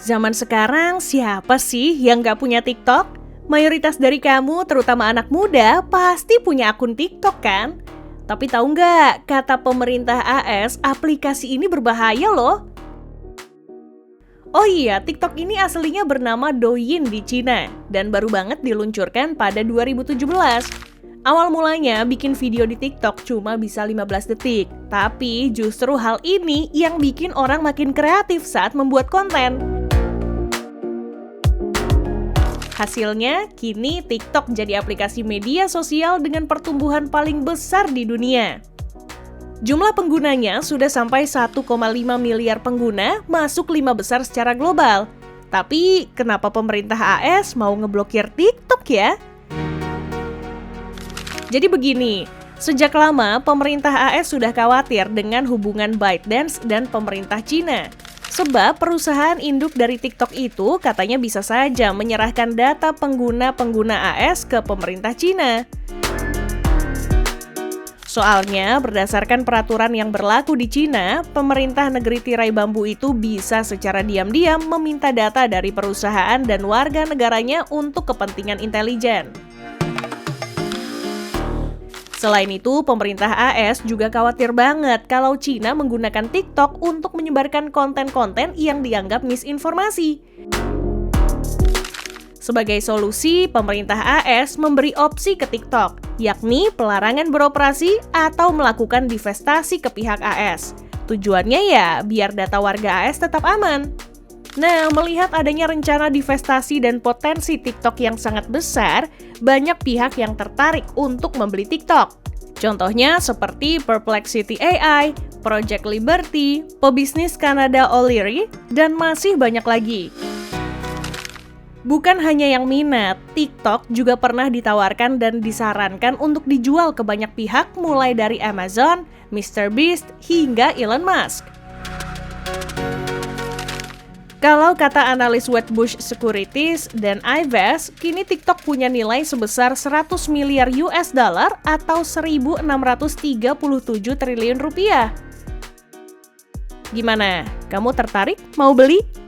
Zaman sekarang, siapa sih yang nggak punya TikTok? Mayoritas dari kamu, terutama anak muda, pasti punya akun TikTok kan? Tapi tahu nggak, kata pemerintah AS, aplikasi ini berbahaya loh. Oh iya, TikTok ini aslinya bernama Douyin di Cina, dan baru banget diluncurkan pada 2017. Awal mulanya bikin video di TikTok cuma bisa 15 detik, tapi justru hal ini yang bikin orang makin kreatif saat membuat konten. Hasilnya, kini TikTok jadi aplikasi media sosial dengan pertumbuhan paling besar di dunia. Jumlah penggunanya sudah sampai 1,5 miliar pengguna, masuk 5 besar secara global. Tapi, kenapa pemerintah AS mau ngeblokir TikTok ya? Jadi begini, sejak lama pemerintah AS sudah khawatir dengan hubungan ByteDance dan pemerintah Cina. Sebab perusahaan induk dari TikTok itu katanya bisa saja menyerahkan data pengguna-pengguna AS ke pemerintah Cina. Soalnya, berdasarkan peraturan yang berlaku di Cina, pemerintah negeri tirai bambu itu bisa secara diam-diam meminta data dari perusahaan dan warga negaranya untuk kepentingan intelijen. Selain itu, pemerintah AS juga khawatir banget kalau Cina menggunakan TikTok untuk menyebarkan konten-konten yang dianggap misinformasi. Sebagai solusi, pemerintah AS memberi opsi ke TikTok, yakni pelarangan beroperasi atau melakukan divestasi ke pihak AS. Tujuannya ya biar data warga AS tetap aman. Nah, melihat adanya rencana divestasi dan potensi TikTok yang sangat besar, banyak pihak yang tertarik untuk membeli TikTok. Contohnya seperti Perplexity AI, Project Liberty, pebisnis Kanada O'Leary, dan masih banyak lagi. Bukan hanya yang minat, TikTok juga pernah ditawarkan dan disarankan untuk dijual ke banyak pihak mulai dari Amazon, MrBeast, hingga Elon Musk. Kalau kata analis Wedbush Securities dan iVest, kini TikTok punya nilai sebesar 100 miliar US dollar atau 1.637 triliun rupiah. Gimana? Kamu tertarik? Mau beli?